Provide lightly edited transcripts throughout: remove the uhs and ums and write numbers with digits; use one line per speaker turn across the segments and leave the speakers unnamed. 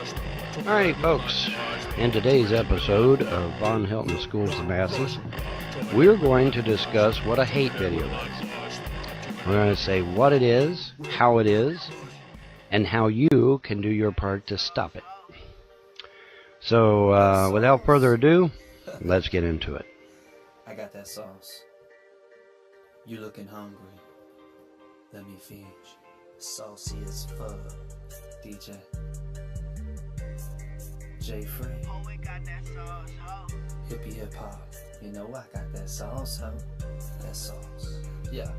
Alrighty, folks. In today's episode of Von Helton Schools the Masses, we're going to discuss what a hate video is. We're going to say what it is, how it is, and how you can do your part to stop it. So, without further ado, let's get into it.
I got that sauce. You looking hungry? Let me feed you. Saucy as fuck. DJ J Free.
Oh, we got that sauce, ho.
Hippie hip hop. You know I got that sauce, ho. That sauce. Yeah.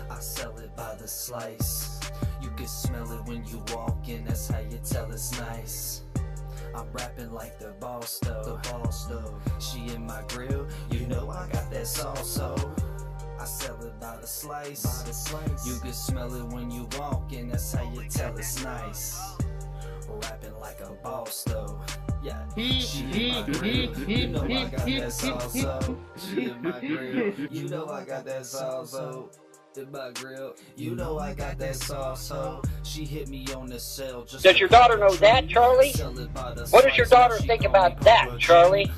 I sell it by the slice. You can smell it when you walk in. That's how you tell it's nice. I'm rapping like the boss though. The boss though. She in my grill. You know I got that sauce, ho. I sell it by the slice. By the slice. You can smell it when you walk in. That's how you tell it's nice. Rapping like a boss though. Yeah. She in my grill. You know I got that sauce, ho. She in my grill. You know I got that sauce, ho. In my grill. You know I got that sauce, ho. She hit me on the cell.
Does your daughter know that, Charlie? What does your daughter think about that, Charlie?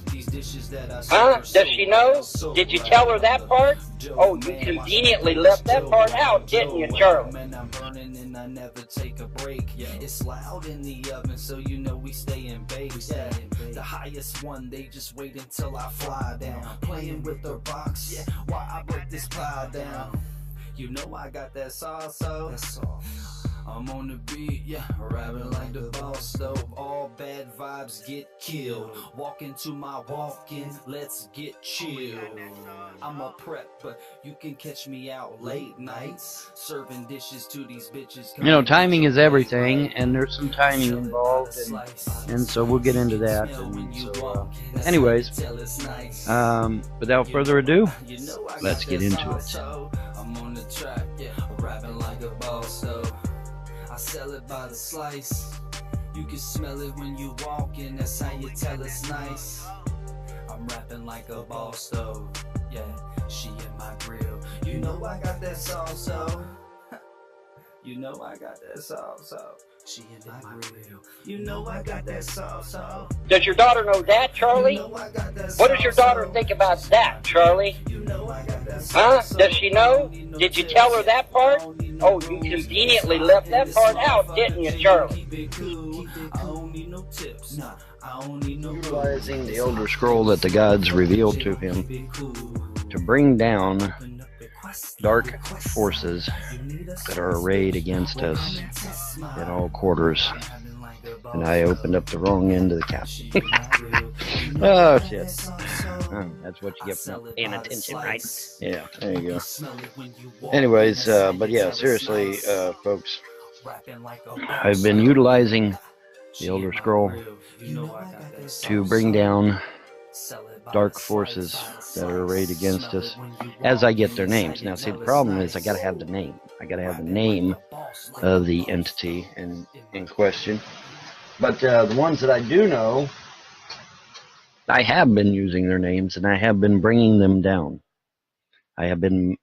Huh? Does she know? Did you tell her that part? Oh, you conveniently left that part out, didn't you, Charlie?
I'm burning and I never take a break. It's loud in the oven, so you know we stay in base. The highest one, they just wait until I fly down. Playing with the rocks, yeah, while I break this pie down. You know I got that sauce, so I'm on the beat, yeah, rapping like the boss stove. All bad vibes get killed. Walk into my walk-in, let's get chill. I'm a prep, but you can catch me out late nights, serving dishes to these bitches.
You know, timing is everything, and there's some timing involved, and so we'll get into that. And so, anyways, without further ado, let's get into it.
I'm on the track, yeah, rapping like a boss though. I sell it by the slice. You can smell it when you walk in. That's how you tell it's nice. I'm rapping like a boss though. Yeah, she in my grill. You know I got that sauce, so. You know I got that sauce, so. She in my grill. You know I got that sauce, so.
Does your daughter know that, Charlie? What does your daughter think about that, Charlie? Huh? Does she know? Did you tell her that part? Oh, you conveniently left that part out, didn't you, Charlie?
Utilizing the Elder Scroll that the gods revealed to him to bring down dark forces that are arrayed against us at all quarters. And I opened up the wrong end of the cap. Oh, shit. That's what you get for not paying attention, right? Yeah, there you go. Anyways, but yeah, seriously, folks, I've been utilizing the Elder Scroll to bring down dark forces that are arrayed against us as I get their names. Now, see, the problem is I gotta have the name. I gotta have the name of the entity in question. But the ones that I do know, I have been using their names, and I have been bringing them down. I have been,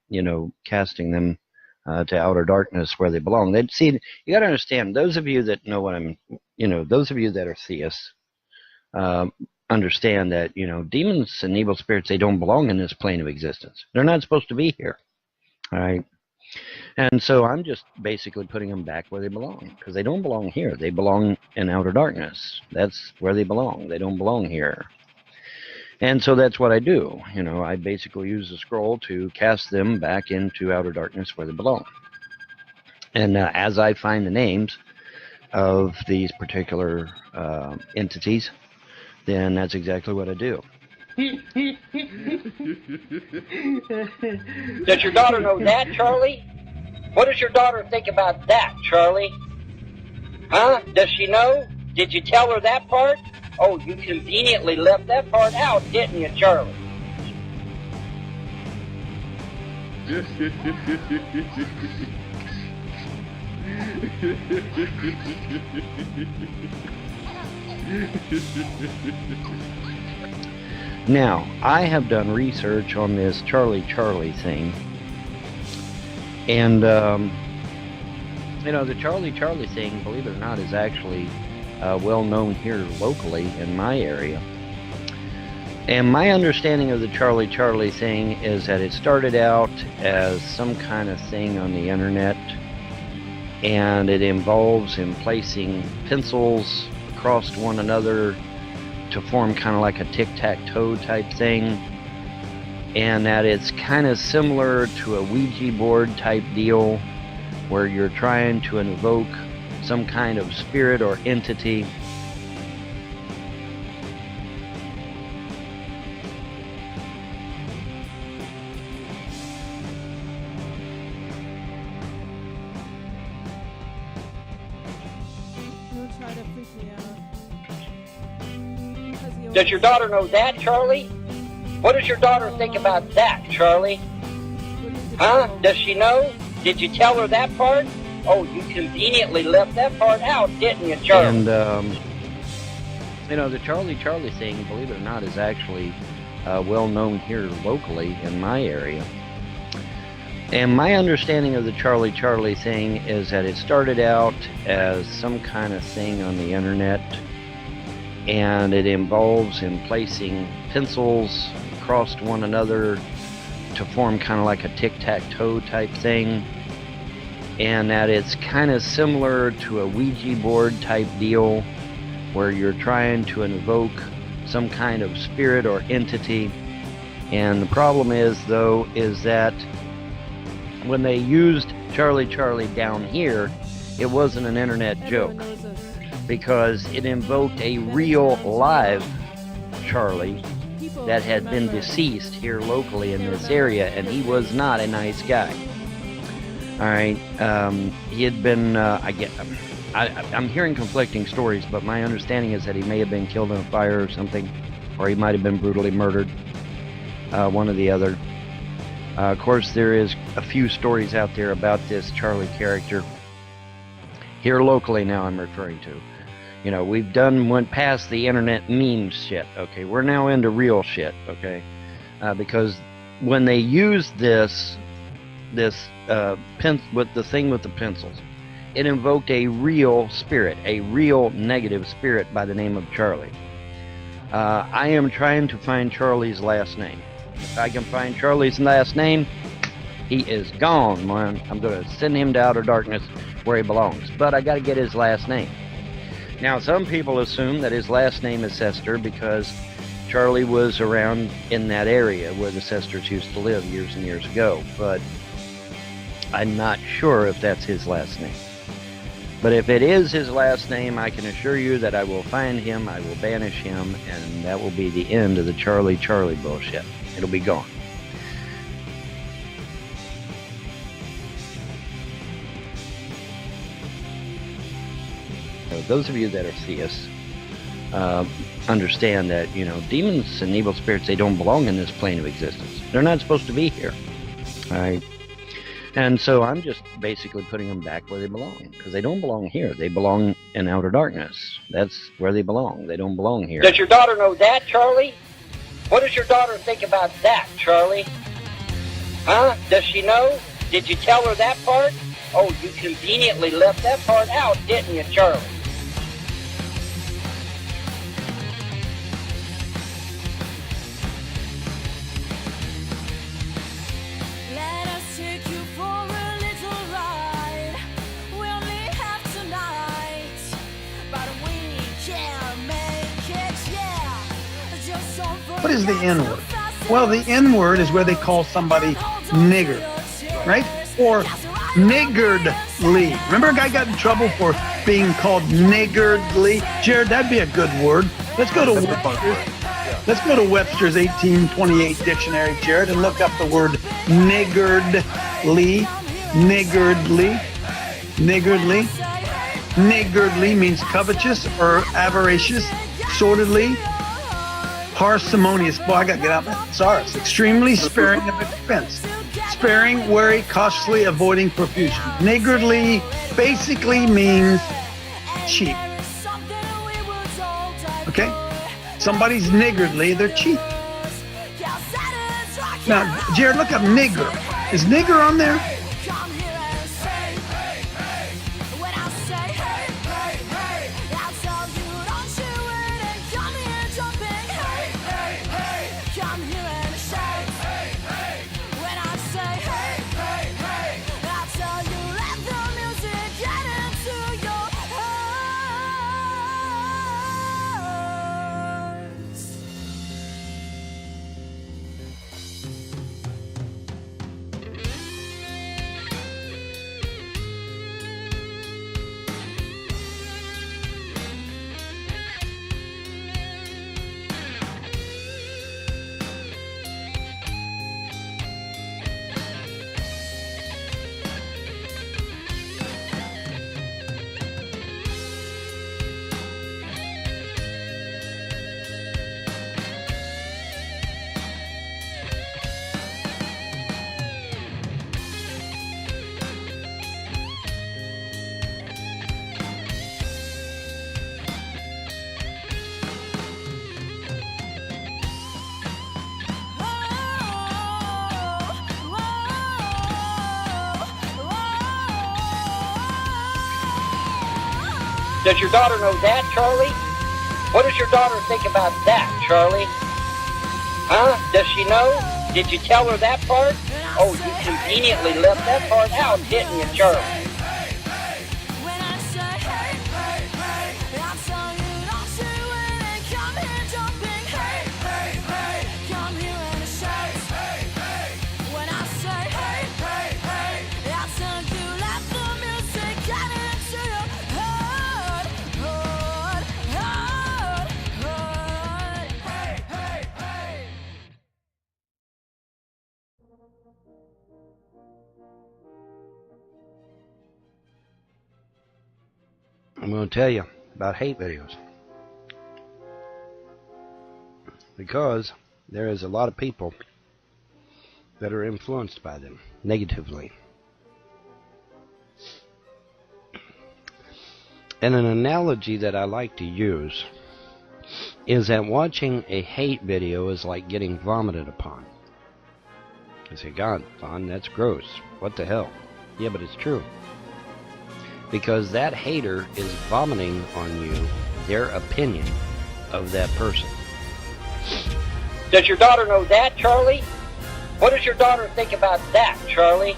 casting them to outer darkness where they belong. See, you got to understand, those of you that know what those of you that are theists, understand that, demons and evil spirits, they don't belong in this plane of existence. They're not supposed to be here. All right? And so I'm just basically putting them back where they belong, because they don't belong here. They belong in outer darkness. That's where they belong. They don't belong here. And so that's what I do. I basically use the scroll to cast them back into outer darkness where they belong. And as I find the names of these particular entities, then that's exactly what I do.
Does your daughter know that, Charlie? What does your daughter think about that, Charlie? Huh? Does she know? Did you tell her that part? Oh, you conveniently left that part out, didn't you, Charlie?
Now, I have done research on this Charlie-Charlie thing, and The Charlie-Charlie thing, believe it or not, is actually well known here locally in my area. And my understanding of the Charlie-Charlie thing is that it started out as some kind of thing on the internet, and it involves in placing pencils across one another to form kind of like a tic-tac-toe type thing, and that it's kind of similar to a Ouija board type deal where you're trying to invoke some kind of spirit or entity.
Does your daughter know that, Charlie? What does your daughter think about that, Charlie? Huh? Does she know? Did you tell her that part? Oh, you conveniently left that part out, didn't you, Charlie?
And, the Charlie-Charlie thing, believe it or not, is actually well known here locally in my area. And my understanding of the Charlie-Charlie thing is that it started out as some kind of thing on the internet, and it involves in placing pencils across one another to form kind of like a tic-tac-toe type thing, and that it's kind of similar to a Ouija board type deal where you're trying to invoke some kind of spirit or entity. And the problem is, though, is that when they used Charlie-Charlie down here, it wasn't an internet joke, because it invoked a real live Charlie that had been deceased here locally in this area, and he was not a nice guy. All right, he had been, I'm hearing conflicting stories, but my understanding is that he may have been killed in a fire or something, or he might have been brutally murdered, one or the other. Of course, there is a few stories out there about this Charlie character. Here locally now I'm referring to. We've went past the internet meme shit, okay? We're now into real shit, okay? Because when they used this pen with the thing with the pencils, it invoked a real spirit, a real negative spirit by the name of Charlie. I am trying to find Charlie's last name. If I can find Charlie's last name, he is gone, man. I'm going to send him to outer darkness where he belongs. But I got to get his last name. Now, some people assume that his last name is Sester because Charlie was around in that area where the Sesters used to live years and years ago. But I'm not sure if that's his last name. But if it is his last name, I can assure you that I will find him, I will banish him, and that will be the end of the Charlie-Charlie bullshit. It'll be gone. So those of you that are theists understand that, demons and evil spirits, they don't belong in this plane of existence. They're not supposed to be here. All right? And so I'm just basically putting them back where they belong, because they don't belong here. They belong in outer darkness. That's where they belong. They don't belong here.
Does your daughter know that, Charlie? What does your daughter think about that, Charlie? Huh? Does she know? Did you tell her that part? Oh, you conveniently left that part out, didn't you, Charlie?
What is the N-word? Well, the N-word is where they call somebody nigger, right? Or niggardly. Remember a guy got in trouble for being called niggardly? Jared, that'd be a good word. Let's go to Webster's 1828 dictionary, Jared, and look up the word niggardly. Niggardly. Niggardly. Niggardly means covetous or avaricious, sordidly, parsimonious. Boy, I gotta get out my thesaurus. Extremely sparing of expense. Sparing, wary, cautiously avoiding profusion. Niggardly basically means cheap. Okay? Somebody's niggardly, they're cheap. Now, Jared, look up nigger. Is nigger on there?
Does your daughter know that, Charlie? What does your daughter think about that, Charlie? Huh? Does she know? Did you tell her that part? Oh, you conveniently left that part out, didn't you, Charlie?
I'm going to tell you about hate videos. Because there is a lot of people that are influenced by them negatively. And an analogy that I like to use is that watching a hate video is like getting vomited upon. You say, God, Vaughn, that's gross. What the hell? Yeah, but it's true. Because that hater is vomiting on you their opinion of that person.
Does your daughter know that, Charlie? What does your daughter think about that, Charlie?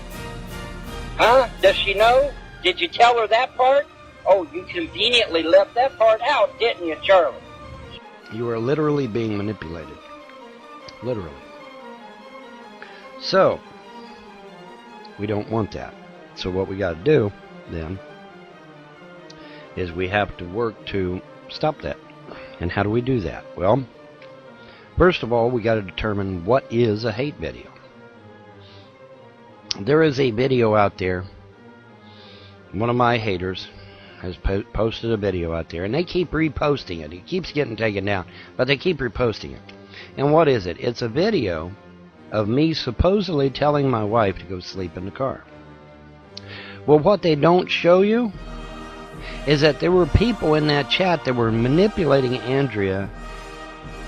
Huh? Does she know? Did you tell her that part? Oh, you conveniently left that part out, didn't you, Charlie?
You are literally being manipulated. Literally. So, we don't want that. So what we got to do, then, is we have to work to stop that. And how do we do that? Well, first of all, we got to determine what is a hate video. There is a video out there. One of my haters has posted a video out there, and they keep reposting it. It keeps getting taken down, but they keep reposting it. And what is it? It's a video of me supposedly telling my wife to go sleep in the car. Well, what they don't show you is that there were people in that chat that were manipulating Andrea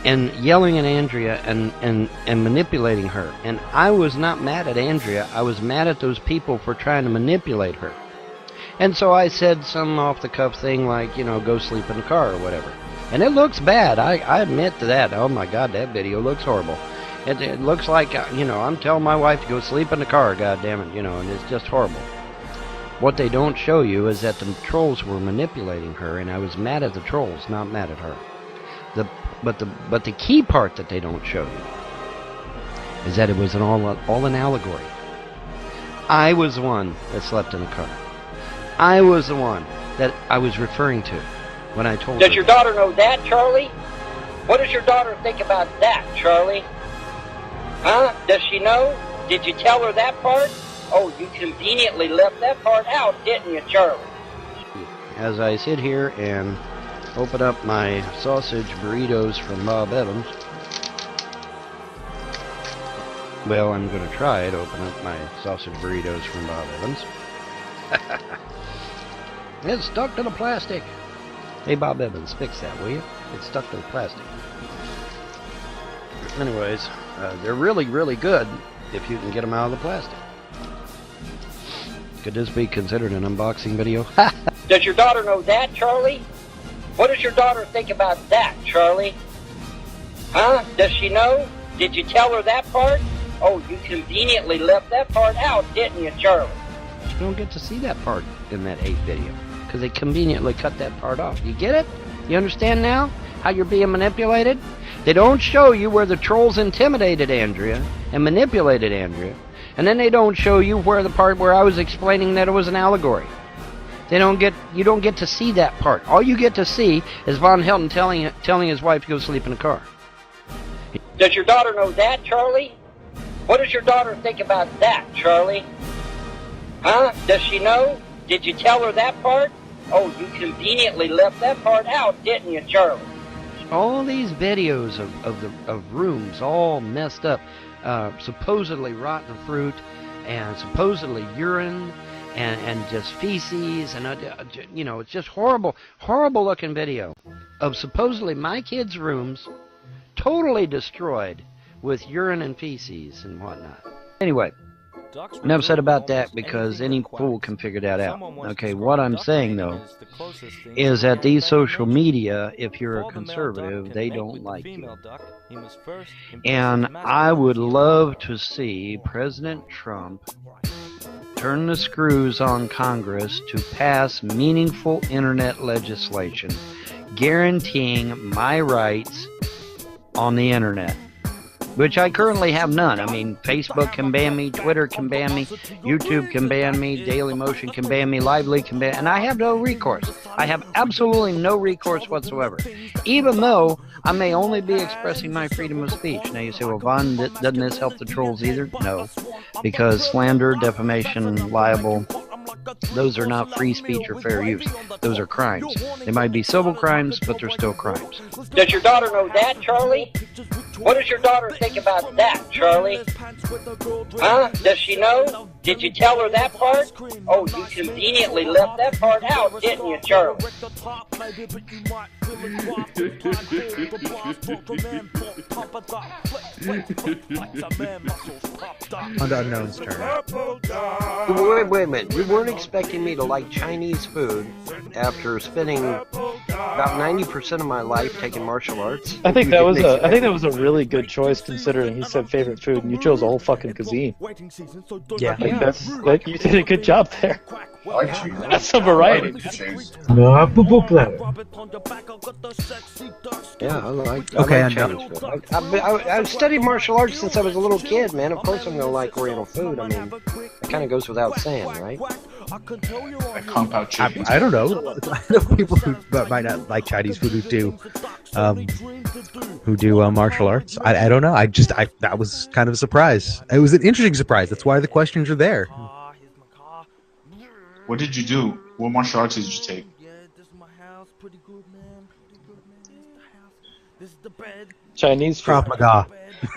and yelling at Andrea and manipulating her. And I was not mad at Andrea. I was mad at those people for trying to manipulate her. And so I said some off-the-cuff thing like, you know, go sleep in the car or whatever. And it looks bad. I admit to that. Oh, my God, that video looks horrible. It looks like, you know, I'm telling my wife to go sleep in the car, goddammit, you know, and it's just horrible. What they don't show you is that the trolls were manipulating her, and I was mad at the trolls, not mad at her. But the key part that they don't show you is that it was all an allegory. I was the one that slept in the car. I was the one that I was referring to when I told her.
Does your daughter know that, Charlie? What does your daughter think about that, Charlie? Huh? Does she know? Did you tell her that part? Oh, you conveniently left that part out, didn't you, Charlie?
As I sit here and open up my sausage burritos from Bob Evans. Well, I'm going to try to open up my sausage burritos from Bob Evans. It's stuck to the plastic. Hey, Bob Evans, fix that, will you? It's stuck to the plastic. Anyways, they're really, really good if you can get them out of the plastic. Could this be considered an unboxing video?
Does your daughter know that, Charlie? What does your daughter think about that, Charlie? Huh? Does she know? Did you tell her that part? Oh, you conveniently left that part out, didn't you, Charlie?
You don't get to see that part in that hate video because they conveniently cut that part off. You get it? You understand now how you're being manipulated? They don't show you where the trolls intimidated Andrea and manipulated Andrea, and then they don't show you where the part where I was explaining that it was an allegory. You don't get to see that part. All you get to see is Von Helton telling his wife to go sleep in the car.
Does your daughter know that, Charlie? What does your daughter think about that, Charlie? Huh? Does she know? Did you tell her that part? Oh, you conveniently left that part out, didn't you, Charlie?
All these videos of rooms all messed up, supposedly rotten fruit, and supposedly urine, and just feces, and you know, it's just horrible looking video of supposedly my kids' rooms totally destroyed with urine and feces and whatnot. Anyway, I'm upset about that because any fool can figure that out. Okay, what I'm saying, though, is that these social media, if you're a conservative, they don't like you. And I would love to see President Trump turn the screws on Congress to pass meaningful internet legislation guaranteeing my rights on the internet, which I currently have none. I mean, Facebook can ban me, Twitter can ban me, YouTube can ban me, Dailymotion can ban me, Lively can ban, and I have no recourse. I have absolutely no recourse whatsoever, even though I may only be expressing my freedom of speech. Now you say, well, Vaughn, doesn't this help the trolls either? No, because slander, defamation, libel, those are not free speech or fair use. Those are crimes. They might be civil crimes, but they're still crimes.
Does your daughter know that, Charlie? What does your daughter think about that, Charlie? Huh? Does she know? Did you tell her that part? Oh, you conveniently left that part out, didn't you, Charlie?
On the unknown's turn.
Wait a minute. You weren't expecting me to like Chinese food after spending about 90% of my life taking martial arts?
I think that was a really good choice considering he said favorite food and you chose a whole fucking cuisine.
Yeah.
You did a good job there. That's some variety.
Yeah, I like
Okay,
Chinese food. I've studied martial arts since I was a little kid, man. Of course I'm going to like Oriental food. I mean, it kind of goes without saying, right?
I don't know. I know people who might not like Chinese food who do martial arts. I don't know. That was kind of a surprise. It was an interesting surprise. That's why the questions are there.
What did you do? What martial arts did you take?
Chinese food.
Krav Maga.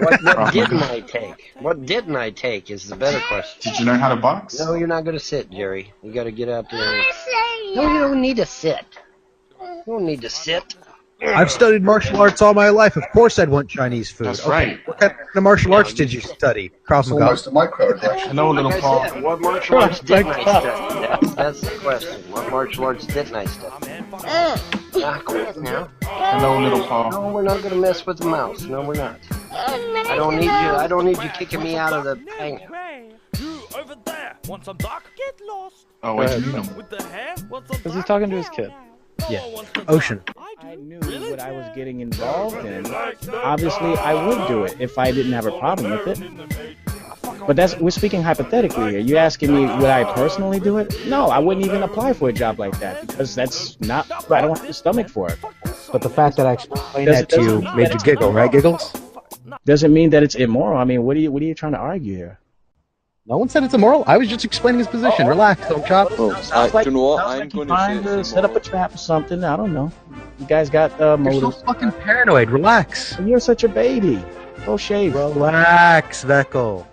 What didn't I take? What didn't I take is the better question.
Did you learn how to box?
No, you're not going to sit, Jerry. You got to get out there.
No, you don't need to sit. You don't need to sit.
I've studied martial arts all my life. Of course I'd want Chinese food.
That's right.
What kind of martial arts did you study? Krav Maga.
Almost a microaggression.
Hello, little Paul.
What martial arts didn't I study? That's the question. What martial arts didn't I study? Quit now.
Hello, little Paul.
No, we're not going to mess with the mouse. No, we're not. I don't need you kicking me out of the hangar.
Oh, wait, you know.
Because he's talking to his kid.
Yeah. Ocean.
I knew what I was getting involved in. Obviously, I would do it if I didn't have a problem with it. But we're speaking hypothetically here. You asking me would I personally do it? No, I wouldn't even apply for a job like that because that's not. I don't have the stomach for it.
But the fact that I explained that to you made you giggle, right, Giggles?
Doesn't mean that it's immoral. I mean, what are you trying to argue here?
No one said it's immoral. I was just explaining his position. Relax, don't chop.
Sounds like you're trying to set up a trap or something. I don't know. You guys got motives.
You're so fucking paranoid. Relax.
You're such a baby. Go shave.
Relax, Veckel.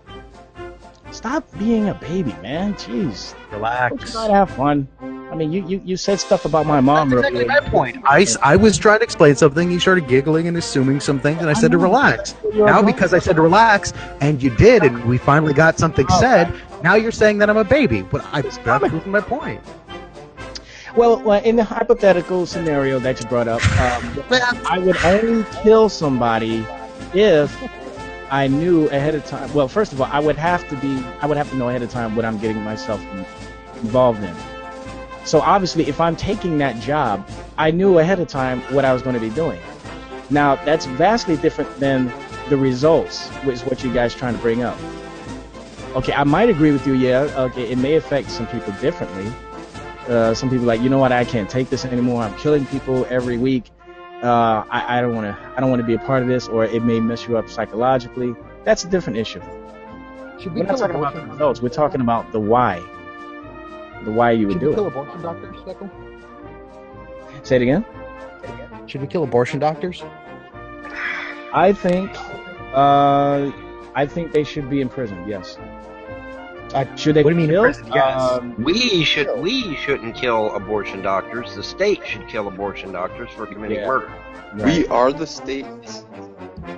Stop being a baby, man. Jeez.
Relax.
Try to have fun. I mean, you said stuff about my mom
earlier. That's exactly my point. I was trying to explain something. He started giggling and assuming some things, and I said to relax. Now, because I said to relax, and you did, and we finally got something said, now you're saying that I'm a baby. But that's proving my point.
Well, in the hypothetical scenario that you brought up, I would only kill somebody if I knew ahead of time. Well, first of all, I would have to know ahead of time what I'm getting myself involved in. So obviously, if I'm taking that job, I knew ahead of time what I was going to be doing. Now, that's vastly different than the results, which is what you guys are trying to bring up. Okay, I might agree with you. Yeah, okay, it may affect some people differently. Some people like, you know what, I can't take this anymore. I'm killing people every week. I don't want to be a part of this, or it may mess you up psychologically. That's a different issue. We're not talking about the results. We're talking about the why. The why you would do it.
Should we kill abortion doctors, Speckle?
Say it again?
Should we kill abortion doctors?
I think they should be in prison, yes. Should they?
What do you mean in prison? Yes.
We shouldn't kill abortion doctors. The state should kill abortion doctors for committing murder.
Right. We are the state.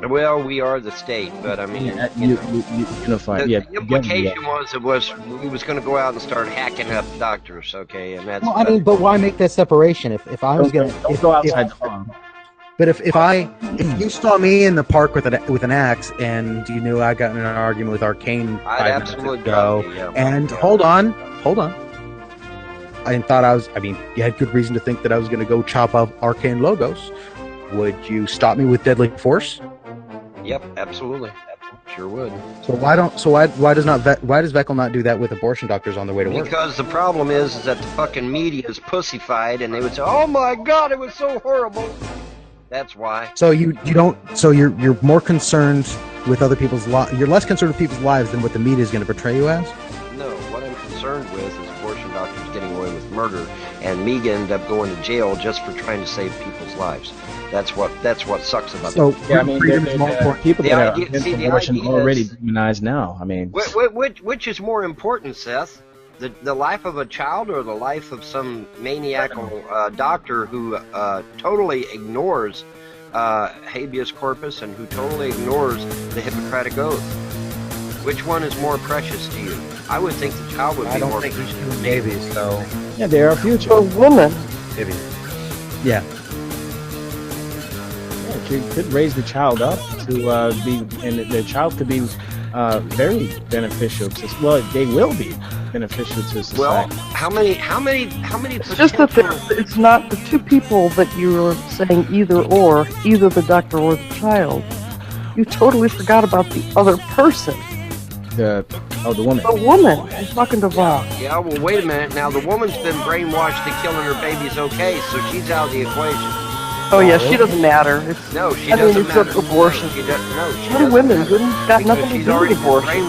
Well, we are the state, but I mean,
unified.
the
Yeah.
implication was we was going to go out and start hacking up doctors, okay, and that's.
Well, I mean, but why make that separation? If I was gonna
go outside the farm.
But if you saw me in the park with an axe and you knew I got in an argument with Arcane
I'd
5 minutes
absolutely
ago,
drop you, yeah.
and hold on, I thought you had good reason to think that I was going to go chop off Arcane logos. Would you stop me with deadly force?
Yep, absolutely, sure would.
So why does Veckel not do that with abortion doctors on their way to work?
Because the problem is that the fucking media is pussyfied, and they would say, "Oh my God, it was so horrible." That's why.
So you don't. So you're more concerned with other people's You're less concerned with people's lives than what the media is going to portray you as.
No, what I'm concerned with is abortion doctors getting away with murder, and me end up going to jail just for trying to save people's lives. That's what sucks about
so,
it.
Yeah, I mean, people that are against
the
abortion
idea
already
is,
demonized now. I mean,
which is more important, Seth? The life of a child or the life of some maniacal doctor who totally ignores habeas corpus and who totally ignores the Hippocratic Oath? Which one is more precious to you? I would think the child would be more precious.
I don't think he's doing babies, so...
Yeah, they are future.
A woman.
Maybe.
Yeah.
You could raise the child up to be, and the child could be very beneficial to. Well, they will be beneficial to society.
Well, how many?
It's just that it's not the two people that you are saying either the doctor or the child. You totally forgot about the other person.
The woman.
The woman. I'm talking to Bob.
Yeah, well, wait a minute. Now, the woman's been brainwashed that killing her baby's okay, so she's out of the equation.
Oh yeah, she doesn't matter.
No, she doesn't matter.
It's abortion.
No, she
Many women got nothing to do with abortion.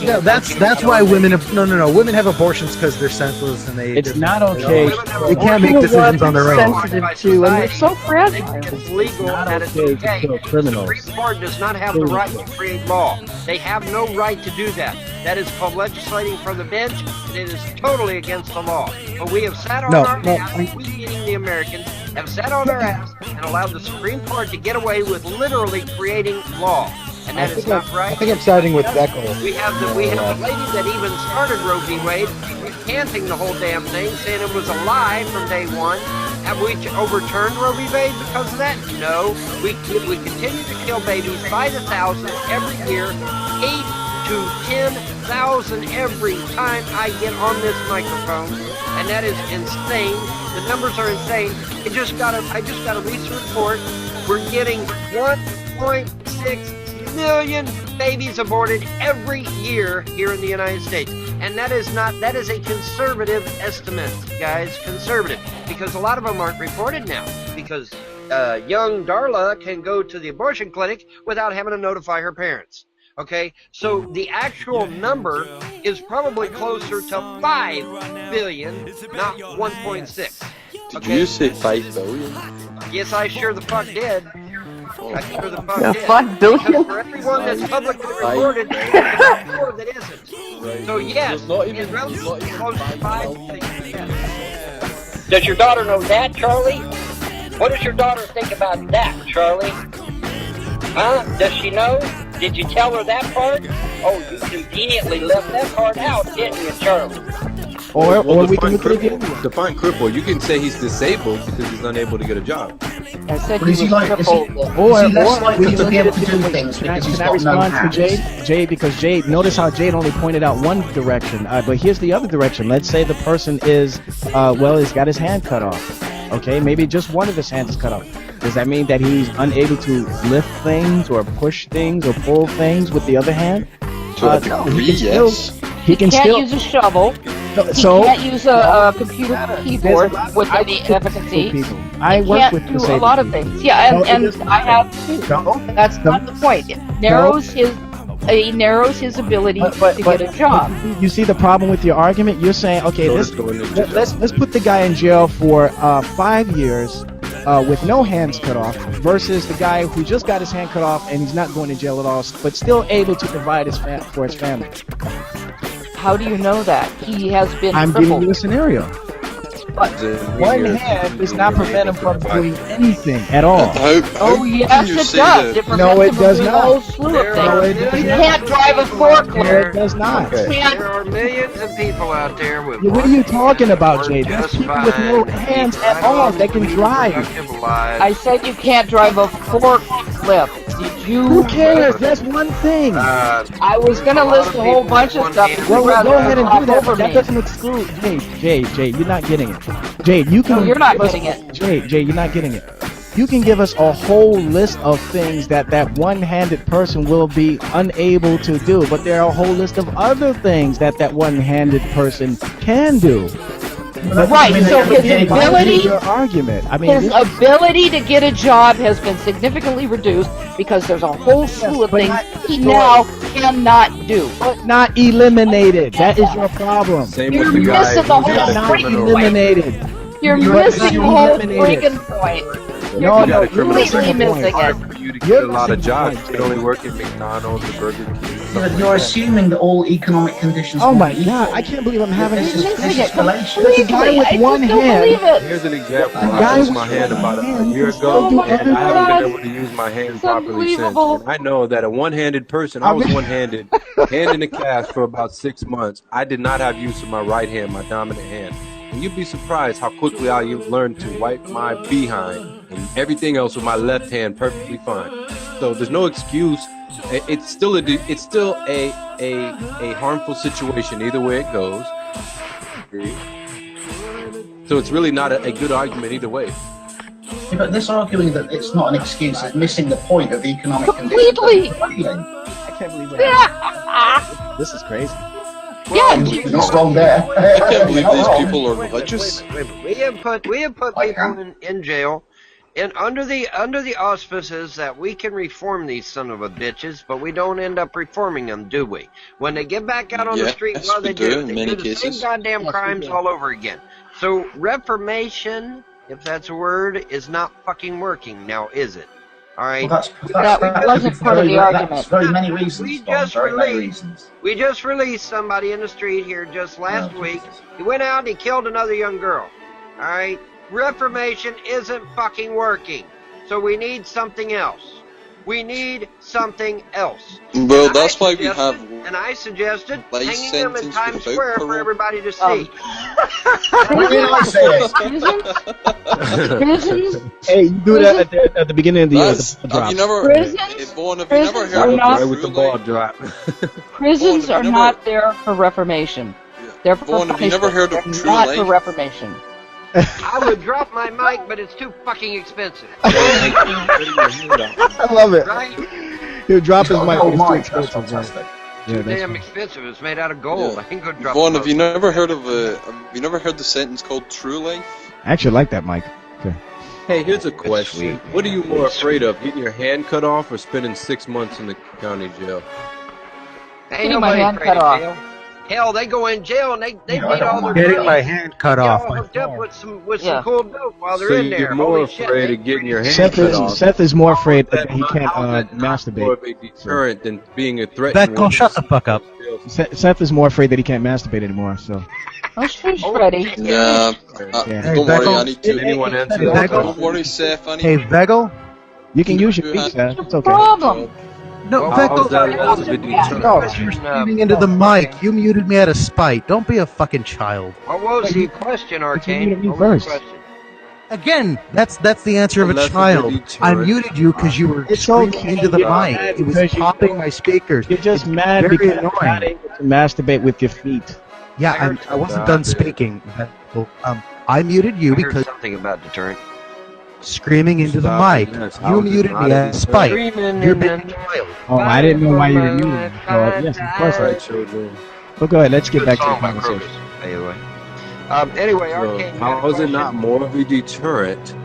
Yeah,
that's why women have women have abortions because they're senseless and
it's not okay.
They can't make decisions on their own.
Sensitive to, and they're so fragile.
It's legal and it's okay. The Supreme Court does not have the right to create law. They have no right to do that. That is called legislating from the bench, and it is totally against the law. But we have sat on our ass, we meaning the Americans, have sat on our ass and allowed the Supreme Court to get away with literally creating law. And that is not right.
I think I'm siding with Beckel.
We have the lady that even started Roe v. Wade recanting the whole damn thing, saying it was a lie from day one. Have we overturned Roe v. Wade because of that? No. We continue to kill babies by the thousands every year, 8 to 10,000 every time I get on this microphone, and that is insane. The numbers are insane. I just got a recent report. We're getting 1.6 million babies aborted every year here in the United States. And that is a conservative estimate, guys, conservative, because a lot of them aren't reported now, because young Darla can go to the abortion clinic without having to notify her parents. Okay, so the actual number is probably closer to 5 billion, not 1.6.
Did you say 5 billion?
Yes, I sure the fuck did. I sure the fuck did.
5 billion?
Because for everyone that's publicly reported, there's about 4 that isn't.
Right.
So yes,
It's
relatively close to 5 billion. Yes. Does your daughter know that, Charlie? What does your daughter think about that, Charlie? Huh? Does she know? Did you tell her that part? Oh, you conveniently left that part out, didn't you, Charlie?
Or we can
define cripple. You can say he's disabled because he's unable to get a job.
I said
But is he less likely to be able to do things because he's
can I
got no
respond to
hands?
Jade? Because Jade, notice how Jade only pointed out one direction, but here's the other direction. Let's say the person is, he's got his hand cut off. Okay, maybe just one of his hands is cut off. Does that mean that he's unable to lift things or push things or pull things with the other hand?
So
he can
can't
still
use a shovel.
So
he can't use a computer keyboard with any efficacy.
I work with
do a lot of things. Yeah, and I have too. That's not the point. It narrows his ability to get a job.
You see the problem with your argument? You're saying, okay, let's put the guy in jail for 5 years with no hands cut off versus the guy who just got his hand cut off and he's not going to jail at all, but still able to provide for his family.
How do you know that? He has been
I'm
crippled.
giving you a scenario. One hand does not prevent him from doing anything at all.
Oh yes, it does. It
No, it does
a
not.
whole slew of
No,
things.
it does
You
not.
can't drive a forklift.
No, it does not.
There are millions of people out there with.
What are you talking about, Jay? There's people with no hands at all that can drive.
I said you can't drive a forklift. Did you?
Who cares? That's one thing.
I was gonna list a whole bunch of stuff. and
Well,
you'd rather
go ahead and do
talk
that,
over
but that
me.
doesn't exclude. Jay, you're not getting it. Jay, you can.
No, you're not
give us-
getting it.
Jay, you're not getting it. You can give us a whole list of things that one-handed person will be unable to do, but there are a whole list of other things that one-handed person can do.
Right, so his ability,
Your argument. I mean,
his ability to get a job has been significantly reduced because there's a whole slew of things he now cannot do.
but not eliminated. That is your problem.
Same
You're
with the guy
missing the
who's
whole
got a
Not
freaking
criminal
point.
eliminated.
You're
You're
missing the whole
eliminated.
freaking point.
No,
You're
no,
completely missing it.
for you to get
You're
a lot of
missing the
jobs.
point,
You can only work at McDonald's or Burger King.
You're assuming that all economic conditions.
Oh
will
my
be
God!
equal.
I can't believe I'm having
This
this
is
discussion.
fallacious.
There's a guy with
I
one
just don't
hand.
believe it.
Here's an example.
The
I
guy
lost
with
my hand about a
one
year
hand
ago,
can do
and I haven't
everything.
been able to use my hand
It's
properly since.
unbelievable.
And I know that a one-handed person, I was one-handed, hand in the cast for about 6 months. I did not have use of my right hand, my dominant hand. And you'd be surprised how quickly I learned to wipe my behind and everything else with my left hand perfectly fine. So there's no excuse. It's still a harmful situation either way it goes. So it's really not a good argument either way.
Yeah, but this arguing that it's not an excuse is missing the point of economic
Completely.
conditions.
I can't believe that. This is crazy.
Yeah,
You're not wrong there.
I can't believe these people are religious.
Wait. We have put people in jail, and under the auspices that we can reform these son of a bitches, but we don't end up reforming them, do we? When they get back out on the street,
Yes,
well,
we
they
do
do.
in
They
many
do the
cases.
same goddamn crimes all over again. So reformation, if that's a word, is not fucking working now, is it? All right.
Well,
That wasn't part of the argument.
That's very many reasons.
We
Bob,
just
very many
released.
reasons.
We just released somebody in the street here just last week. He went out and he killed another young girl. All right. Reformation isn't fucking working. So we need something else. We need something else.
Well, that's why we have
And I suggested
life
hanging them in
sentence
Times
without
Square for
parole.
everybody to see.
Why did I say it?
Prisons
Hey, you do that at the beginning of the year.
That's,
The ball
have you
drop.
never,
Prisons-
Vaughn, have you never
prisons
heard
are
of
not-
Right with the ball drop.
prisons
Vaughn,
are
have you
not there for reformation. They're for
Vaughn, have you never heard of
punishment.
true
Not
life?
for reformation.
I would drop my mic, but it's too fucking expensive.
I love it.
Right?
He'll drop his
He's got a
mic.
gold
It's too
mic, that's
expensive, man.
fantastic.
Yeah,
Too
that's
damn
right.
expensive. It's made out of gold.
Yeah.
I ain't gonna drop
Vaughn,
the
have you
mic.
never heard of have you never heard the sentence called true life?
I actually like that mic. Okay.
Hey, here's a question. What are you more afraid of, getting your hand cut off or spending 6 months in the county jail?
Ain't
Getting my
nobody
hand
afraid
cut
of
off.
jail. Hell, they go in jail and they beat all their
Getting
buddies.
my hand cut
Get
off.
all hooked up with some
Yeah.
cool dope while they're
So
in there.
you're more
Holy shit,
afraid
they
of getting your hand
Seth
cut
is,
off.
Seth is more afraid that he can't
How is that not more
masturbate.
of a deterrent than being a threat.
Beckel, shut the fuck up.
Seth is more afraid that he can't masturbate anymore. So
Oh, shush, Freddy.
Yeah.
Yeah.
Don't worry,
Beckel,
I need to.
Anyone answer
Hey,
that?
Beckel.
Don't worry, Seth. I need
Hey, Vegel?
you can use your feet, Seth. It's okay.
Problem.
No,
How is
Vegel.
that less of a deterrent?
No.
You're screaming into the mic. You muted me out of spite. Don't be a fucking child.
What was the question, Arcane?
muted me
What was the
first.
question?
Again, that's the answer of a
Unless it's a
child.
deterrent.
I muted you because you were
It's
screaming
okay.
into the
You're
mic.
mad
It was
because you-
popping my speakers.
You're just
It's
mad
very
because you're
annoying.
not able to masturbate with your feet.
Yeah, I wasn't done speaking. Vegel. I muted you
I heard
because
something about deterrent.
screaming into the
Stop
mic.
it, yes.
You
How is it
muted
not
me
a
out of spite.
Screaming
You're
in
being
the
a child.
Oh, I didn't know why you were muted. So yes, of course.
Sorry, children.
But go ahead. Let's get
Good
back to the
song by
conversation.
Krokus, by the way. Anyway,
So
Arcane.
how is it not more of a deterrent?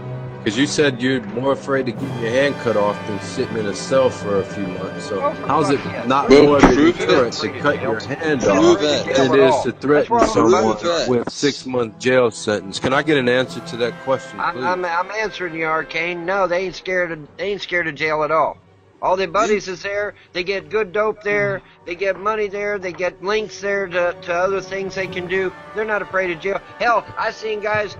Because you said you're more afraid of getting your hand cut off than sitting in a cell for a few months. So how's it not
Well,
more of a
prove
deterrent
it.
to cut your hand
Prove
off
it.
than it is to threaten
That's what I'm
someone
about.
with 6-month jail sentence? Can I get an answer to that question, please?
I'm answering you, Arcane. No, they ain't scared of jail at all. All their buddies is there. They get good dope there. They get money there. They get links there to other things they can do. They're not afraid of jail. Hell, I seen guys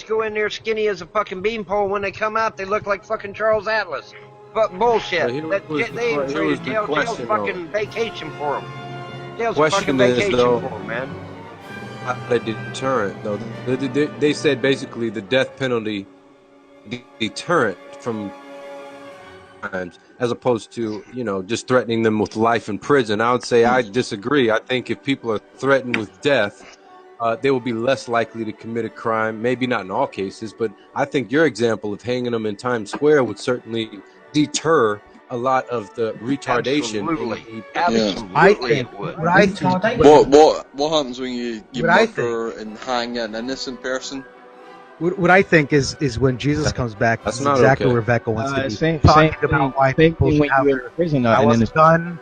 go in there skinny as a fucking beanpole. When they come out, they look like fucking Charles Atlas. But bullshit. They ain't afraid of jail. Jail's fucking vacation for them. Jail's fucking vacation for them, man.
A deterrent, though. They said basically the death penalty deterrent from crimes, as opposed to, just threatening them with life in prison. I would say I disagree. I think if people are threatened with death, they will be less likely to commit a crime. Maybe not in all cases, but I think your example of hanging them in Times Square would certainly deter a lot of the retardation.
Absolutely, it would.
What happens when you murder and hang an innocent person?
What I think is when Jesus comes back, that's exactly where Rebecca wants to be. Talking about why people should have their prison. I wasn't done.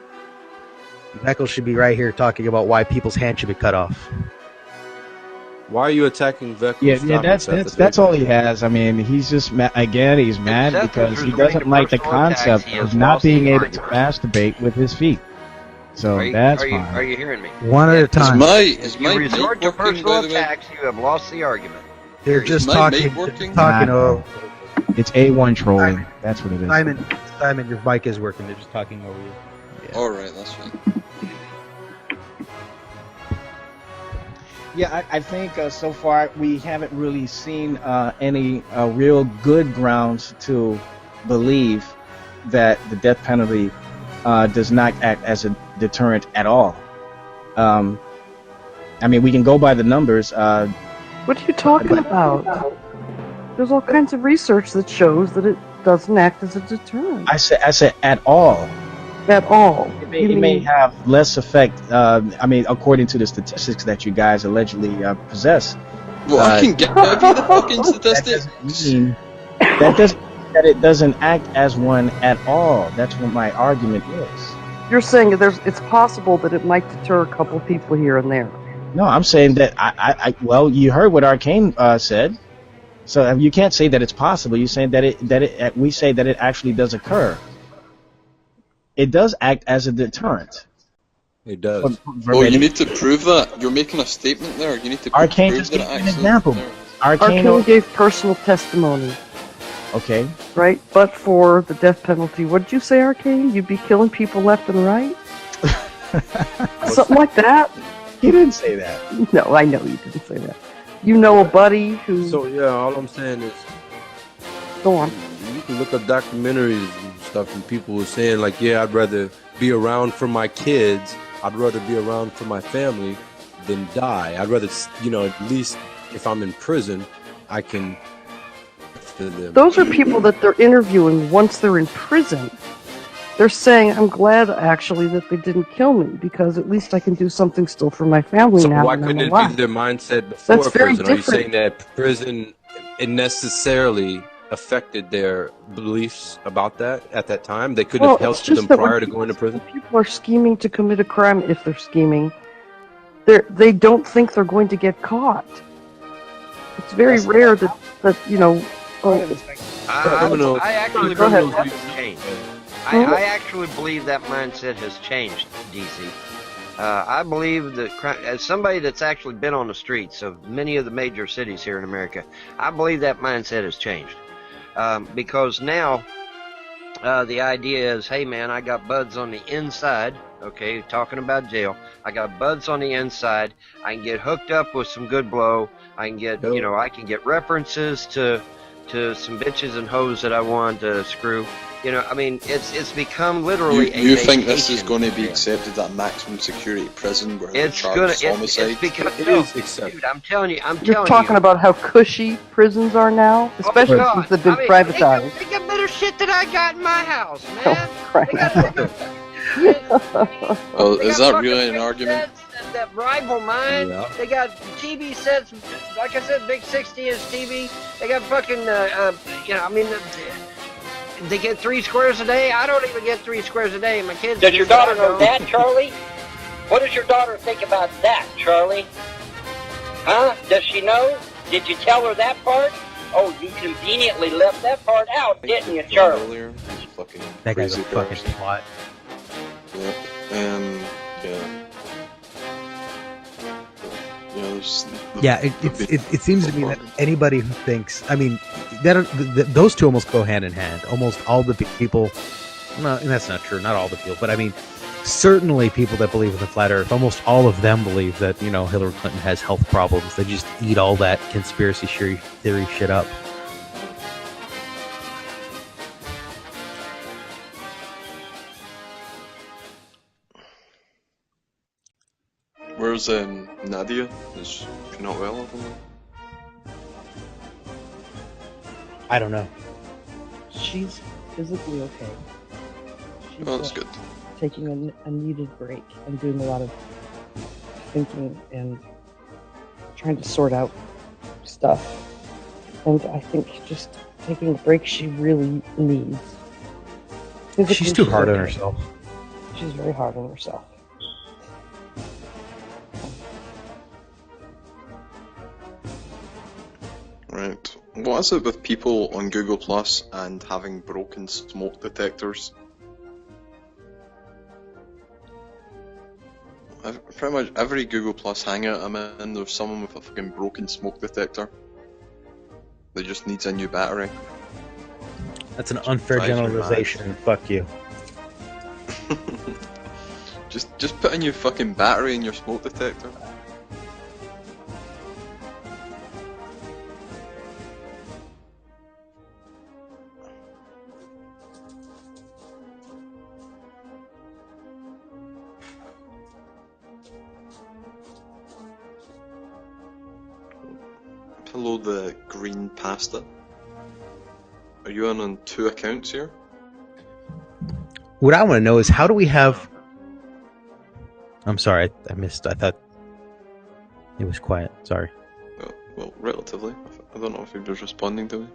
Rebecca should be right here talking about why people's hands should be cut off.
Why are you attacking Veckel?
Yeah, that's all he has. I mean, he's just he's mad because he doesn't like the concept of not being able to masturbate with his feet. So that's fine.
Are you hearing me?
One at a time.
If you resort to personal attacks, you have lost the argument.
They're just talking.
It's A1 trolling. That's what it is.
Simon, your mic is working. They're just talking over you.
Yeah. All right, that's fine.
Yeah, I think so far we haven't really seen any real good grounds to believe that the death penalty does not act as a deterrent at all. I mean, we can go by the numbers.
What are you talking about? There's all kinds of research that shows that it doesn't act as a deterrent.
I said at all.
At all.
It may have less effect. I mean, according to the statistics that you guys allegedly possess.
Well, I can give you the fucking statistics.
That doesn't mean that it doesn't act as one at all. That's what my argument is.
You're saying it's possible that it might deter a couple people here and there.
No, I'm saying that well, you heard what Arcane said, so you can't say that it's possible. You're saying that we say that it actually does occur. It does act as a deterrent.
It does.
Oh, you need to prove that. You're making a statement there. You need to
Arcane
prove
just
that
gave
it
an
acts.
example.
Arcane gave personal testimony.
Okay.
Right, but for the death penalty, what did you say, Arcane? You'd be killing people left and right? Something like that?
He didn't say that.
No, I know you didn't say that. You know a buddy who...
So, yeah, all I'm saying is...
Go on.
You can look up documentaries and stuff, and people were saying, like, yeah, I'd rather be around for my kids, I'd rather be around for my family than die. I'd rather, at least if I'm in prison, I can...
Those are people that they're interviewing once they're in prison. They're saying, I'm glad, actually, that they didn't kill me, because at least I can do something still for my family now.
So why couldn't it be their mindset before
That's very
prison? Are you
different.
saying that prison necessarily affected their beliefs about that at that time? They couldn't have helped them prior to going to prison?
People are scheming to commit a crime. If they're scheming, they don't think they're going to get caught. It's very rare that
I actually believe that has changed. I actually believe that mindset has changed, DC. I believe that, as somebody that's actually been on the streets of many of the major cities here in America, I believe that mindset has changed. Because now, the idea is, hey man, I got buds on the inside, okay, talking about jail, I got buds on the inside, I can get hooked up with some good blow, I can get, I can get references to some bitches and hoes that I want to screw. I mean, it's become literally
You think this is going to be accepted at maximum security prison where they're charged homicide?
Dude, I'm telling you.
You're talking about how cushy prisons are now, especially since they've been privatized.
They got better shit than I got in my house, man.
Oh, right.
Is that really an argument?
That rival mine. Yeah. They got TV sets, like I said, big 60-inch TV. They got fucking, they get 3 squares a day. I don't even get 3 squares a day. My kids.
Does your daughter know that, Charlie? What does your daughter think about that, Charlie? Huh? Does she know? Did you tell her that part? Oh, you conveniently left that part out, didn't you, Charlie?
fucking
That guy's
crazy
a fucking
person.
twat.
Yep. Yeah. Yeah, there's
Yeah, it seems to me that anybody who thinks, I mean, those two almost go hand in hand. Almost all the people, no, that's not true, not all the people, but I mean, certainly people that believe in the flat earth, almost all of them believe that, you know, Hillary Clinton has health problems. They just eat all that conspiracy theory shit up.
Where's Nadia? Is she not well?
I don't know.
She's physically okay. She's,
Oh, that's good.
taking a needed break and doing a lot of thinking and trying to sort out stuff. And I think just taking a break she really needs. Physically,
She's too hard on
okay.
herself.
She's very hard on herself.
Right. What is it with people on Google Plus and having broken smoke detectors? Pretty much every Google Plus hangout I'm in, there's someone with a fucking broken smoke detector that just needs a new battery.
That's an unfair
Drives me
generalization. Fuck you.
Just put a new fucking battery in your smoke detector. Hello, the green pasta. Are you on 2 accounts here?
What I want to know is, how do we have... I'm sorry, I missed. I thought it was quiet. Sorry.
Well, relatively. I don't know if he was responding to me.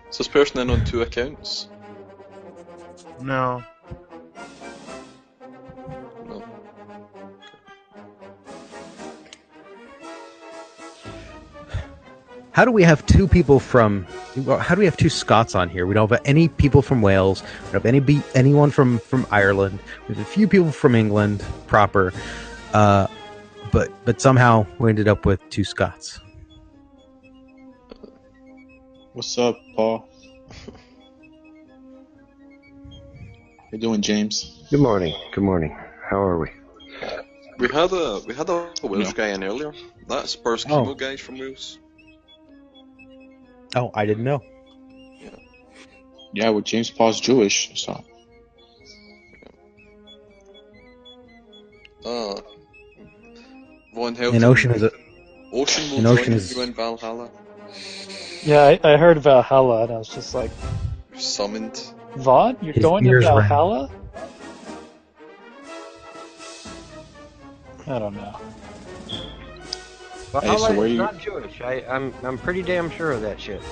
Is this person in on 2 accounts?
No.
No.
How do we have two people from... How do we have 2 Scots on here? We don't have any people from Wales. We don't have anyone from Ireland. We have a few people from England proper. But somehow we ended up with 2 Scots.
What's up, Paul? How you doing, James?
Good morning. Good morning. How are we?
We had a Welsh guy in earlier. That Spurs chemo guy's from Wales.
Oh, I didn't know.
Yeah, well, James Paul's Jewish, so.
Von Helton.
And Ocean is a...
Ocean will join you in Valhalla.
Yeah, I heard Valhalla, and I was just like...
Summoned.
Vaughn, you're going to Valhalla? I don't know.
Valhalla
so
is not Jewish. I'm pretty damn sure of that shit.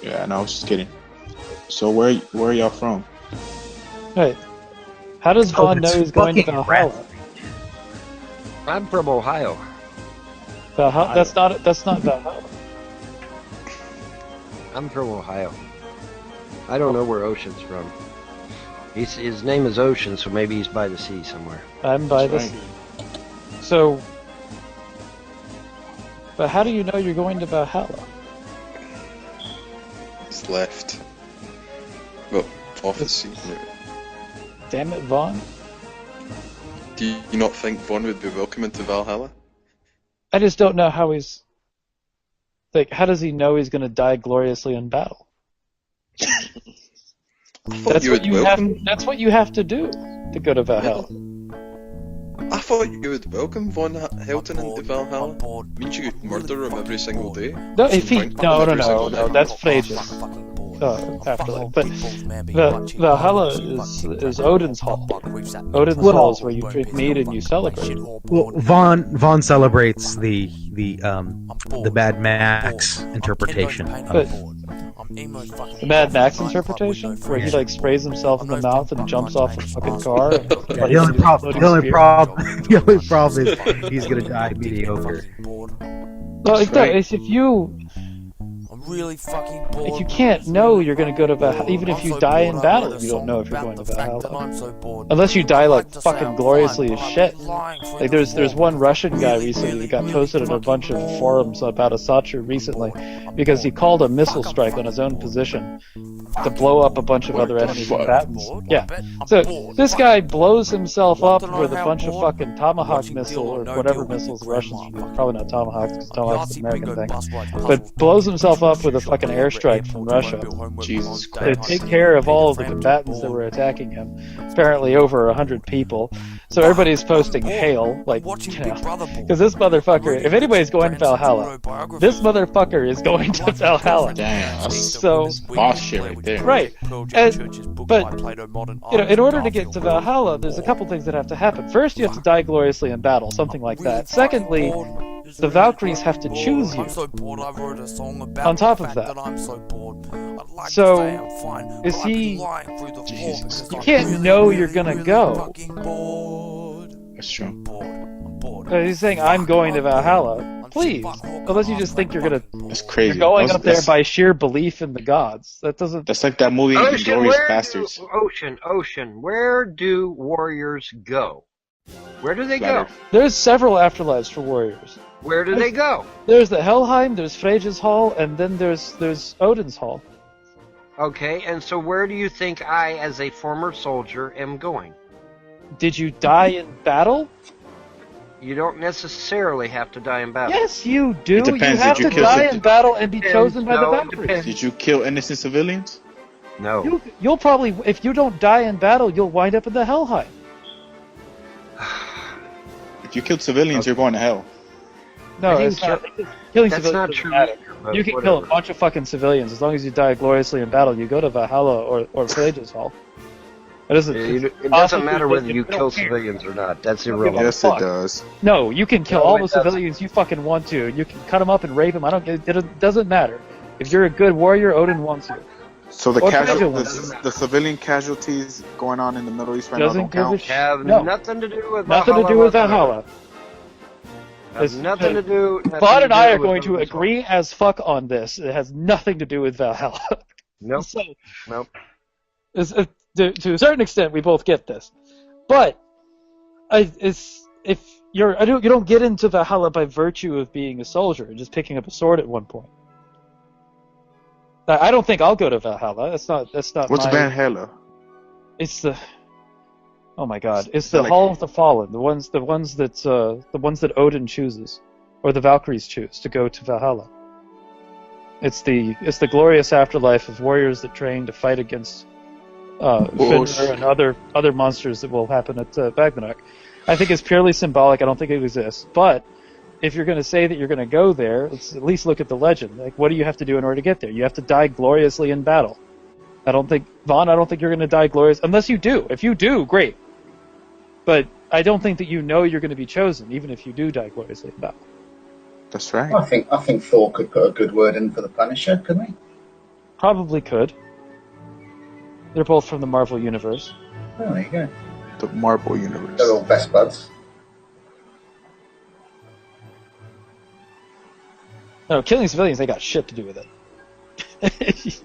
Yeah, no, I was just kidding. So where are y'all from?
Wait, how does Vaughn know he's going to Valhalla?
I'm from Ohio.
Valhalla? That's not Valhalla.
I'm from Ohio. I don't know where Ocean's from. His name is Ocean, so maybe he's by the sea somewhere.
I'm by the sea. So, but how do you know you're going to Valhalla?
He's left. Well, off the sea.
Damn it, Vaughn.
Do you not think Vaughn would be welcome into Valhalla?
I just don't know how he's... Like, how does he know he's going to die gloriously in battle? That's what you have to do to go to Valhalla.
I thought you would welcome Von Helton into Valhalla. Means you could murder him every single day.
No, if he... No, that's Phrages. Afterlife. But Valhalla is Odin's Hall. Odin's Hall is where you drink mead and you celebrate.
Well, Vaughn celebrates the Mad Max interpretation of
the Mad Max interpretation, where he like sprays himself in the mouth and jumps off a fucking car.
The only problem is he's gonna die mediocre.
Well, if you
really fucking bored.
Like, you can't know you're going to go to Valhalla. Even if you die in battle, you don't know if you're going to Valhalla. Unless you die, like, fucking gloriously as shit. Like, there's one Russian guy recently that got posted on a bunch of forums about Asatru recently because he called a missile strike on his own position to blow up a bunch of other enemy combatants. Yeah. So, this guy blows himself up with a bunch of fucking Tomahawk missile, or whatever missiles the Russians use. Probably not Tomahawks, because Tomahawk's an American thing. But blows himself up with a fucking airstrike from Russia.
Jesus
To
Christ.
take care of all of the combatants that were attacking him. Apparently over 100 people. So everybody's posting hail, like, you know, because this motherfucker, if anybody's going to Valhalla, this motherfucker is going to Valhalla.
Damn, that's
So,
boss shit right there.
right. But, you know, in order to get to Valhalla, there's a couple things that have to happen. First, you have to die gloriously in battle, something like that. Secondly, the Valkyries have to choose you. On top of that. So, is he...
Jesus.
You can't know you're gonna go.
That's true.
He's saying, I'm going to Valhalla. Please. Unless you just think you're gonna...
That's crazy.
You're going
That's-
up there
that's-
by sheer belief in the gods. That doesn't...
That's like that movie,
Ocean,
Inglourious Bastards.
Ocean, where do warriors go? Where do they go?
There's several afterlives for warriors.
Where do they go?
There's the Helheim, there's Freyja's Hall, and then there's Odin's Hall.
Okay, and so where do you think I, as a former soldier, am going?
Did you die in battle?
You don't necessarily have to die in battle.
Yes, you do.
It depends.
You have
Did you
to
kill
die
some-
in battle and be chosen by the
No, it
Valkyries.
depends.
Did you kill innocent civilians?
No.
You'll probably, if you don't die in battle, you'll wind up in the Helheim.
If you killed civilians, you're going to hell.
No,
I think
it's not.
kill-
Killing
that's
civilians
not
doesn't
true
matter.
either, but
You can kill
whatever.
a bunch of fucking civilians as long as you die gloriously in battle. You go to Valhalla or Freyja's Hall. It doesn't.
It doesn't matter whether you kill civilians or not. That's irrelevant.
Yes, it does.
No, you can kill
No,
all
it
the
doesn't.
civilians you fucking want to. You can cut them up and rape them. It doesn't matter. If you're a good warrior, Odin wants you.
So the
Or
casual,
Freyja wants you.
the civilian casualties going on in the Middle East right
Doesn't
now
give a
don't count.
sh-
Have
No.
nothing to do with
Nothing to
Valhalla
do with
whatsoever.
Valhalla.
Has nothing to do. nothing
Vaughn and
to
I
do
are
with
going to
Odin's Hall.
agree as fuck on this. It has nothing to do with Valhalla.
Nope.
So,
Nope.
to a certain extent, we both get this, but if you don't get into Valhalla by virtue of being a soldier and just picking up a sword at one point. I don't think I'll go to Valhalla. That's not.
What's
my,
Valhalla?
It's the. Oh my God! It's
Is
the
that like-
Hall of the Fallen. The ones that Odin chooses, or the Valkyries choose to go to Valhalla. It's the glorious afterlife of warriors that train to fight against Fenrir and other monsters that will happen at Ragnarok. I think it's purely symbolic. I don't think it exists. But if you're going to say that you're going to go there, let's at least look at the legend. Like, what do you have to do in order to get there? You have to die gloriously in battle. I don't think you're going to die glorious unless you do. If you do, great. But I don't think that you know you're going to be chosen, even if you do die gloriously in battle.
That's right.
I think Thor could put a good word in for the Punisher, couldn't he?
Probably could. They're both from the Marvel Universe.
Oh, there you go.
The Marvel Universe.
They're all best buds.
No, killing civilians, they got shit to do with it.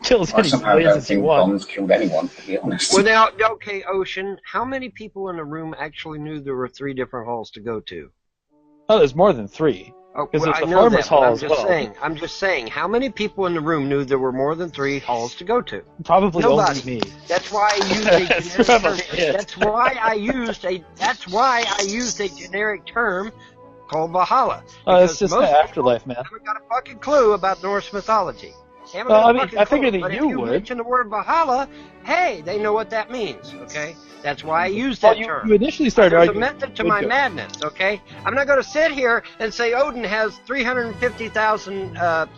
Kill as
I
many
somehow
civilians
don't
as you
think
want.
bombs killed anyone, to be honest.
Well, now, okay, Ocean. How many people in the room actually knew there were 3 different halls to go to?
Oh, there's more than 3.
Oh,
Because
well,
there's
I
the
know
farmer's
that, but
hall
I'm
as
just
well.
saying. I'm just saying. How many people in the room knew there were more than 3 halls to go to?
Probably
Nobody.
only me.
That's why I used a
That's
generic
probably
term.
it.
That's why I used a generic term called Valhalla.
Oh, it's
Because
just
most
the afterlife, man.
haven't got a fucking clue about Norse mythology. Haven't
Well,
got a
I mean,
fucking
I figured
clue.
that
But
you
if you
would.
mention the word Valhalla, hey, they know what that means. Okay, that's why I used
Well,
that term.
you initially started
There's a
arguing.
method to
Good
my
joke.
madness, okay? I'm not going to sit here and say Odin has 350,000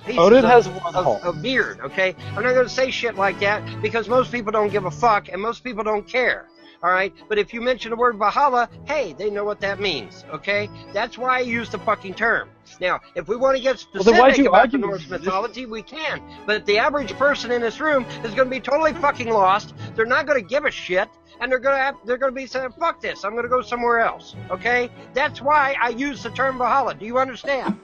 pieces
Odin has
of,
one hall.
of beard, okay? I'm not going to say shit like that because most people don't give a fuck and most people don't care. All right, but if you mention the word Valhalla, hey, they know what that means, okay? That's why I use the fucking term. Now, if we want to get
Well, then why'd
specific
you
about
argue
the
with
Norse
this?
mythology, we can. But the average person in this room is going to be totally fucking lost. They're not going to give a shit, and they're going to be saying, "Fuck this! I'm going to go somewhere else." Okay? That's why I use the term Valhalla. Do you understand?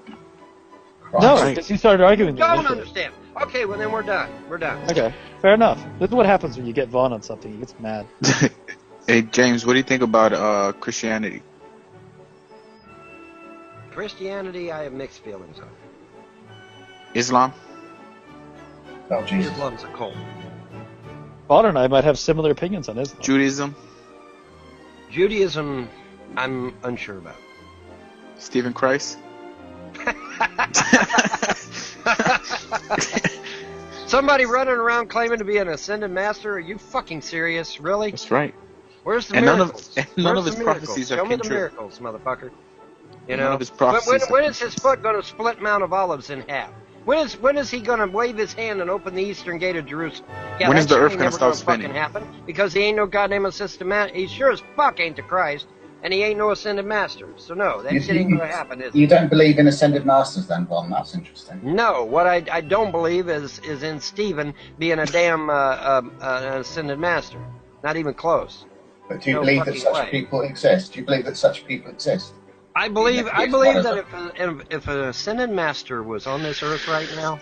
No, because you started arguing.
Don't understand. Okay, well then we're done. We're done.
Okay, fair enough. This is what happens when you get Vaughn on something. He gets mad.
Hey, James, what do you think about Christianity?
Christianity, I have mixed feelings on.
Islam?
Oh, Jesus.
Islam's a cult.
Vaughn and I might have similar opinions on Islam.
Judaism?
Judaism, I'm unsure about.
Stephen Christ?
Somebody running around claiming to be an ascended master? Are you fucking serious? Really?
That's right.
Where's the
and
miracles?
None of
Where's
his
the
prophecies
miracles? Show me
are
the
true.
miracles, motherfucker. You
None
know,
of his prophecies
when is his foot going to split Mount of Olives in half? When is he going to wave his hand and open the eastern gate of Jerusalem? Yeah,
when is the earth
going to
stop spinning?
Fucking happen because he ain't no goddamn assistant master. He sure as fuck ain't the Christ, and he ain't no ascended master. So no, that shit ain't going to happen. Is
You don't believe in ascended masters, then, Von? That's interesting.
No, what I don't believe is in Stephen being a damn an ascended master. Not even close.
But do you believe that such people exist? Do you believe that such people exist?
I believe that if an ascended master was on this earth right now,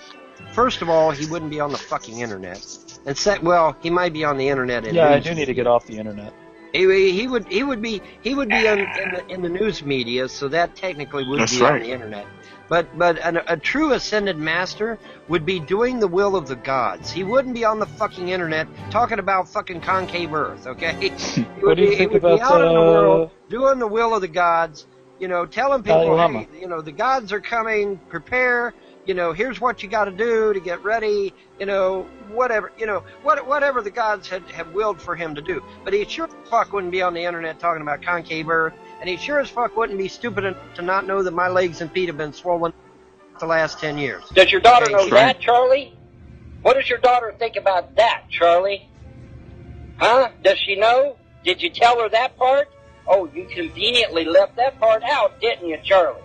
first of all, he wouldn't be on the fucking internet, and well, he might be on the internet.
Yeah, I do need to get off the internet.
He would be in the news media, so that technically would be on the internet. But a true ascended master would be doing the will of the gods. He wouldn't be on the fucking internet talking about fucking concave Earth. Okay, he would be out in the world doing the will of the gods. You know, telling people, hey, you know, the gods are coming, prepare, you know, here's what you got to do to get ready, you know, whatever the gods have willed for him to do. But he sure as fuck wouldn't be on the internet talking about concave Earth, and he sure as fuck wouldn't be stupid enough to not know that my legs and feet have been swollen the last 10 years.
Does your daughter know that, Charlie? What does your daughter think about that, Charlie? Huh? Does she know? Did you tell her that part? Oh, you conveniently left that part out, didn't you, Charlie?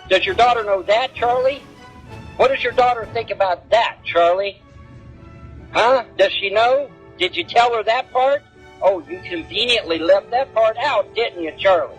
Does your daughter know that, Charlie? What does your daughter think about that, Charlie? Huh? Does she know? Did you tell her that part? Oh, you conveniently left that part out, didn't you, Charlie?